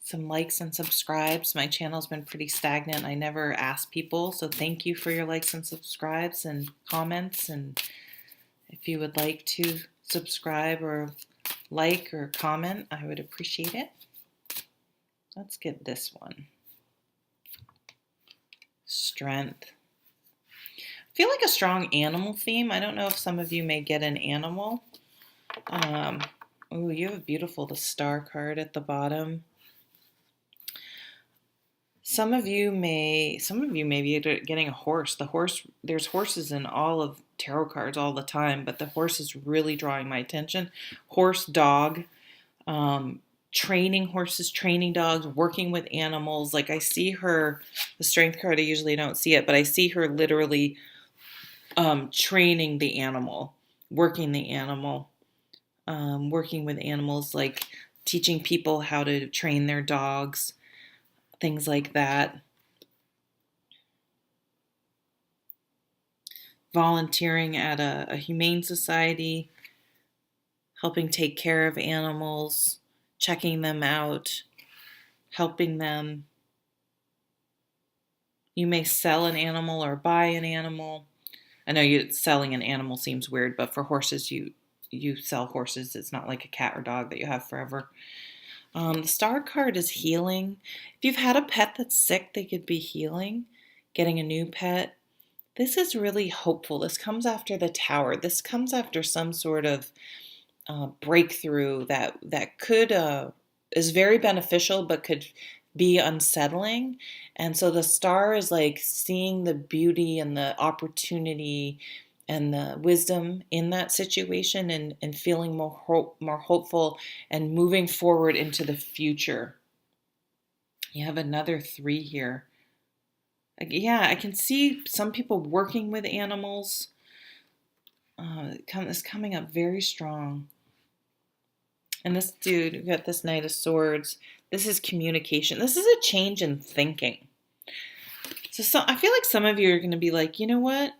Some likes and subscribes. My channel's been pretty stagnant. I never ask people, so thank you for your likes and subscribes and comments. And if you would like to subscribe or like or comment, I would appreciate it. Let's get this one. Strength. I feel like a strong animal theme. I don't know if some of you may get an animal. Oh, you have the Star card at the bottom. Some of you may be getting a horse. The horse, there's horses in all of tarot cards all the time, but the horse is really drawing my attention. Horse, dog, training horses, training dogs, working with animals. Like I see her, the Strength card, I usually don't see it, but I see her literally training the animal, working the animal, working with animals, like teaching people how to train their dogs. Things like that. Volunteering at a humane society, helping take care of animals, checking them out, helping them. You may sell an animal or buy an animal. I know selling an animal seems weird, but for horses, you sell horses. It's not like a cat or dog that you have forever. The Star card is healing. If you've had a pet that's sick, they could be healing, getting a new pet. This is really hopeful. This comes after the Tower. This comes after some sort of breakthrough that could is very beneficial, but could be unsettling. And so the Star is like seeing the beauty and the opportunity and the wisdom in that situation and feeling more hopeful and moving forward into the future. You have another 3 here. Yeah, I can see some people working with animals. It's coming up very strong. And this dude, we got this Knight of Swords. This is communication. This is a change in thinking. So I feel like some of you are going to be like, you know what?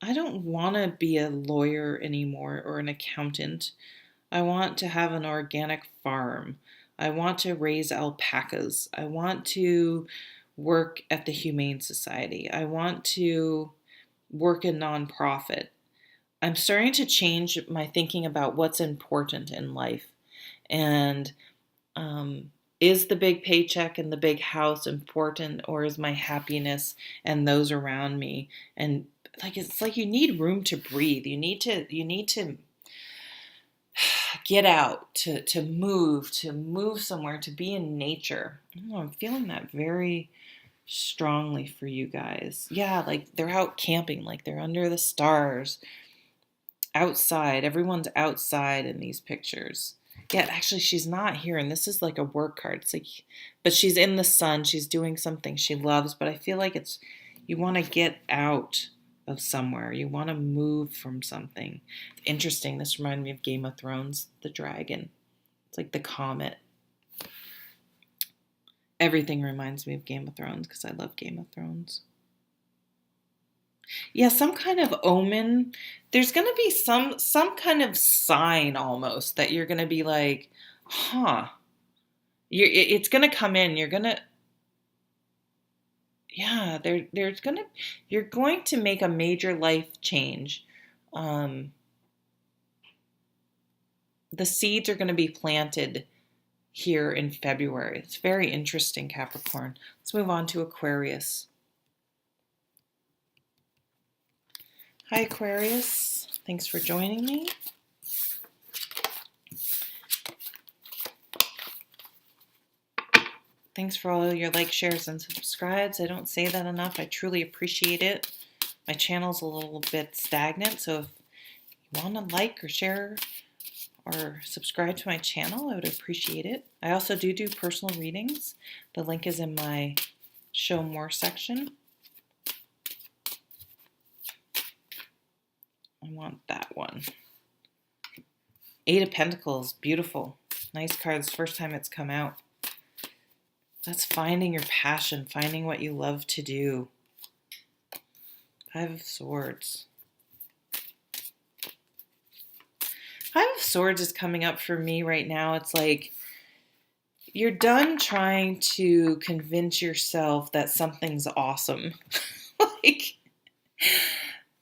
I don't want to be a lawyer anymore or an accountant. I want to have an organic farm. I want to raise alpacas. I want to work at the Humane Society. I want to work a nonprofit. I'm starting to change my thinking about what's important in life. And is the big paycheck and the big house important, or is my happiness and those around me? And like it's like you need room to breathe. You need to get out, to move somewhere, to be in nature. I don't know, I'm feeling that very strongly for you guys. Yeah, like they're out camping, like they're under the stars, outside. Everyone's outside in these pictures. Yeah, actually, she's not here, and this is like a work card. It's like, but she's in the sun. She's doing something she loves, but I feel like it's you want to get out of somewhere. You want to move from something. Interesting. This reminded me of Game of Thrones, the dragon. It's like the comet. Everything reminds me of Game of Thrones because I love Game of Thrones. Yeah, some kind of omen. There's going to be some kind of sign almost that you're going to be like, huh. It's going to come in. You're going to yeah, you're going to make a major life change. Um the seeds are going to be planted here in February. It's very interesting, Capricorn. Let's move on to Aquarius. Hi, Aquarius. Thanks for joining me. Thanks for all your likes, shares, and subscribes. I don't say that enough. I truly appreciate it. My channel's a little bit stagnant, so if you want to like or share or subscribe to my channel, I would appreciate it. I also do personal readings. The link is in my show more section. I want that one. 8 of Pentacles, beautiful. Nice cards, first time it's come out. That's finding your passion, finding what you love to do. 5 of Swords. 5 of Swords is coming up for me right now. It's like you're done trying to convince yourself that something's awesome. Like,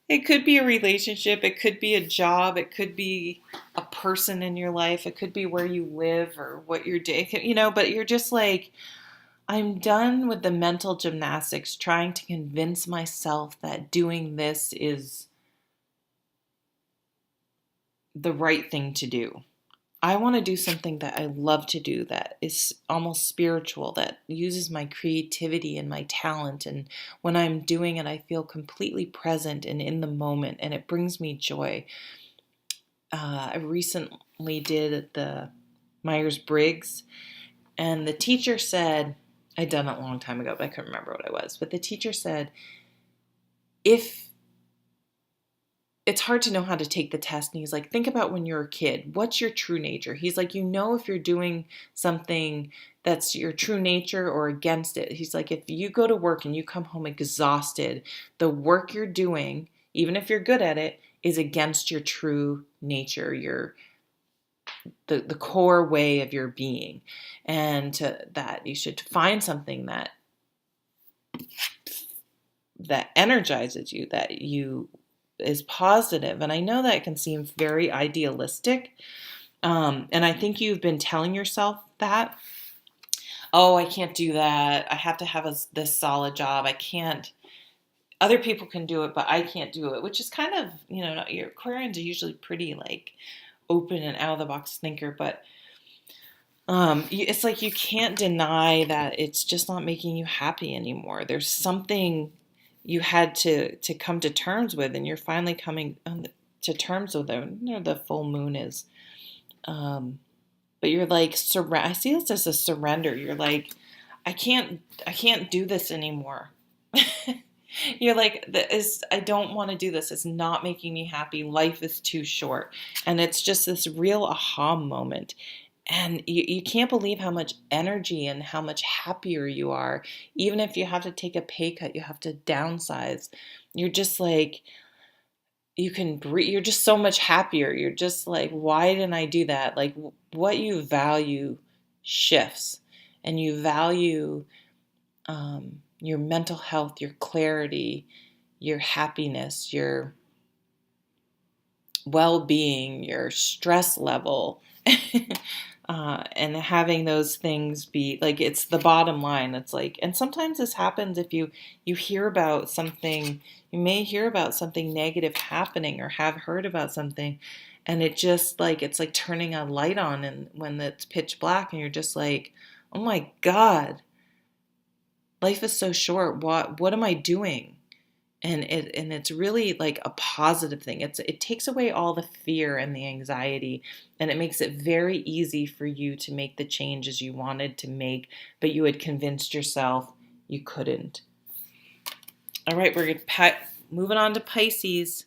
it could be a relationship, it could be a job, it could be a person in your life, it could be where you live or what you're doing, but you're just like, I'm done with the mental gymnastics trying to convince myself that doing this is the right thing to do. I want to do something that I love to do that is almost spiritual, that uses my creativity and my talent. And when I'm doing it, I feel completely present and in the moment, and it brings me joy. I recently did the Myers-Briggs, and the teacher said, I'd done it a long time ago, but I couldn't remember what it was. But the teacher said, if it's hard to know how to take the test. And he's like, think about when you're a kid. What's your true nature? He's like, if you're doing something that's your true nature or against it. He's like, if you go to work and you come home exhausted, the work you're doing, even if you're good at it, is against your true nature, the core way of your being. And that you should find something that energizes you, that you is positive. And I know that can seem very idealistic. And I think you've been telling yourself that, oh, I can't do that. I have to have this solid job. I can't, other people can do it, but I can't do it, which is kind of, your Aquarians are usually pretty like open and out of the box thinker, but it's like you can't deny that it's just not making you happy anymore. There's something you had to come to terms with, and you're finally coming to terms with it. The full moon is. But you're like, I see this as a surrender. You're like, I can't do this anymore. You're like, I don't want to do this. It's not making me happy. Life is too short. And it's just this real aha moment. And you can't believe how much energy and how much happier you are. Even if you have to take a pay cut, you have to downsize. You're just like, you can breathe. You're just so much happier. You're just like, why didn't I do that? Like, what you value shifts. And you value your mental health, your clarity, your happiness, your well-being, your stress level. And having those things be like, it's the bottom line. It's like, and sometimes this happens if you hear about something, you may hear about something negative happening or have heard about something, and it just like, it's like turning a light on, and when it's pitch black and you're just like, oh my God, life is so short. What am I doing? And it's really like a positive thing. It takes away all the fear and the anxiety, and it makes it very easy for you to make the changes you wanted to make, but you had convinced yourself you couldn't. All right, we're moving on to Pisces.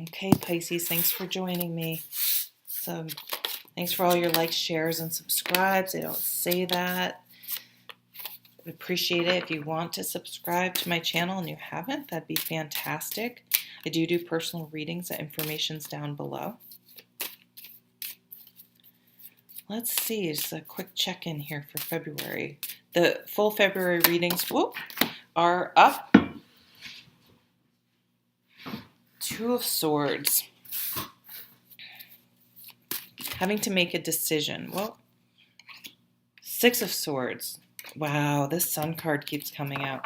Okay, Pisces, thanks for joining me. So, thanks for all your likes, shares, and subscribes. I don't say that. I appreciate it. If you want to subscribe to my channel and you haven't, that'd be fantastic. I do personal readings. The information's down below. Let's see, just a quick check-in here for February. The full February readings are up. Two of Swords. Having to make a decision. Well, Six of Swords. Wow, this Sun card keeps coming out.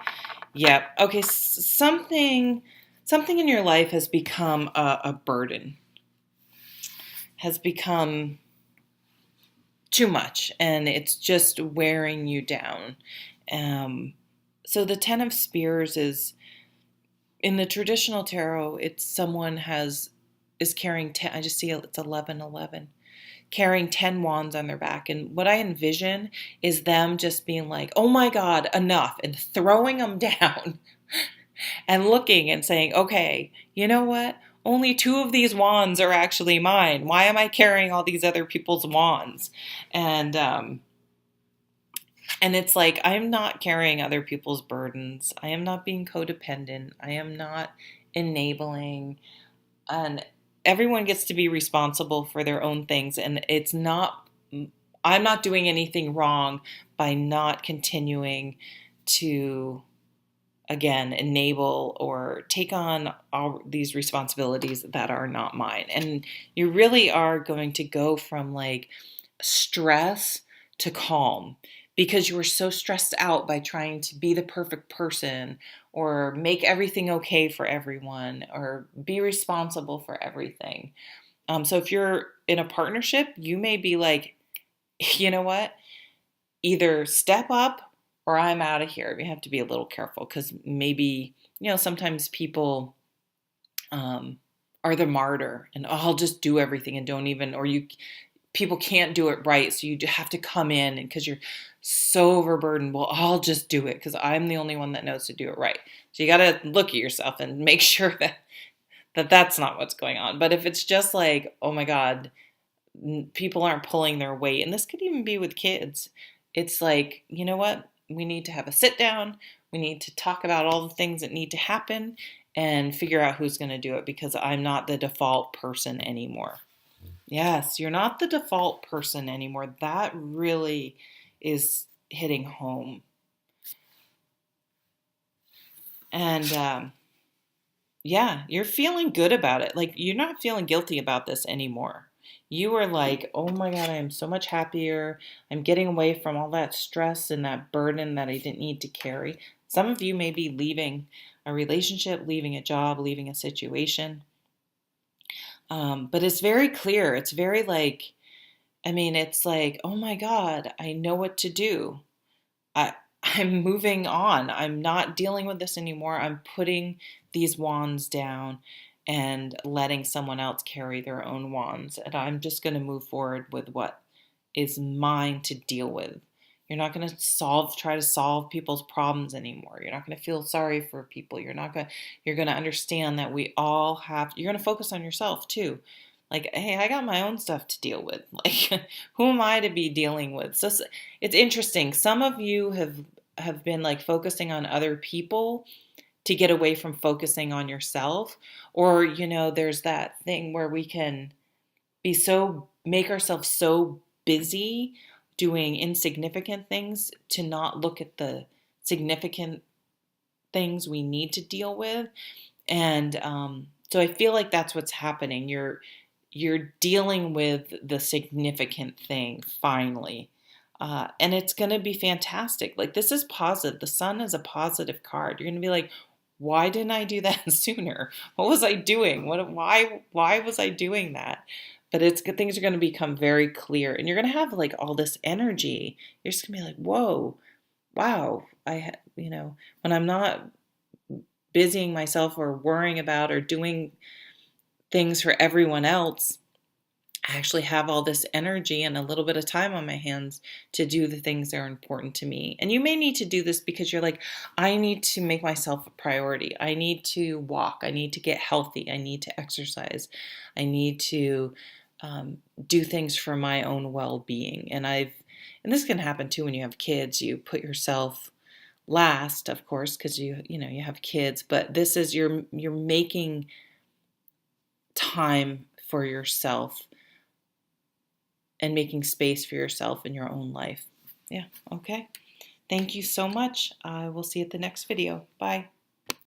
Yep. Okay, something in your life has become a burden. Has become too much, and it's just wearing you down. So the Ten of Spears is, in the traditional tarot, it's someone is carrying 10. I just see it's 11, carrying 10 wands on their back. And what I envision is them just being like, oh my God, enough, and throwing them down and looking and saying, okay, you know what? Only 2 of these wands are actually mine. Why am I carrying all these other people's wands? And it's like, I'm not carrying other people's burdens. I am not being codependent. I am not enabling. And everyone gets to be responsible for their own things. And I'm not doing anything wrong by not continuing to, again, enable or take on all these responsibilities that are not mine. And you really are going to go from like stress to calm, because you were so stressed out by trying to be the perfect person or make everything okay for everyone or be responsible for everything. So if you're in a partnership, you may be like, you know what? Either step up or I'm out of here. You have to be a little careful, because maybe, sometimes people are the martyr and I'll just do everything and don't even, people can't do it right. So you have to come in, and because you're so overburdened, well, I'll just do it because I'm the only one that knows to do it right. So you got to look at yourself and make sure that that's not what's going on. But if it's just like, oh my God, people aren't pulling their weight, and this could even be with kids, it's like, you know what? We need to have a sit down. We need to talk about all the things that need to happen and figure out who's going to do it, because I'm not the default person anymore. Yes, you're not the default person anymore. That really is hitting home. And yeah, you're feeling good about it. Like, you're not feeling guilty about this anymore. You are like, oh my God, I am so much happier. I'm getting away from all that stress and that burden that I didn't need to carry. Some of you may be leaving a relationship, leaving a job, leaving a situation. But it's very clear. It's very like, it's like, oh my God, I know what to do. I'm moving on. I'm not dealing with this anymore. I'm putting these wands down and letting someone else carry their own wands. And I'm just going to move forward with what is mine to deal with. You're not going to try to solve people's problems anymore. You're not going to feel sorry for people. You're going to understand that you're going to focus on yourself too. Like, hey, I got my own stuff to deal with. Like, who am I to be dealing with? So it's interesting. Some of you have been like focusing on other people to get away from focusing on yourself. Or, there's that thing where we can make ourselves so busy doing insignificant things to not look at the significant things we need to deal with. And so I feel like that's what's happening. You're dealing with the significant thing finally. And it's going to be fantastic. Like, this is positive. The Sun is a positive card. You're going to be like, why didn't I do that sooner? What was I doing? Why was I doing that? But things are going to become very clear, and you're going to have like all this energy. You're just going to be like, whoa, wow, when I'm not busying myself or worrying about or doing things for everyone else, I actually have all this energy and a little bit of time on my hands to do the things that are important to me. And you may need to do this because you're like, I need to make myself a priority. I need to walk. I need to get healthy. I need to exercise. I need to do things for my own well-being. And this can happen too when you have kids. You put yourself last, of course, because you have kids. But this is you're making time for yourself and making space for yourself in your own life. Yeah, okay. Thank you so much. I will see you at the next video. Bye.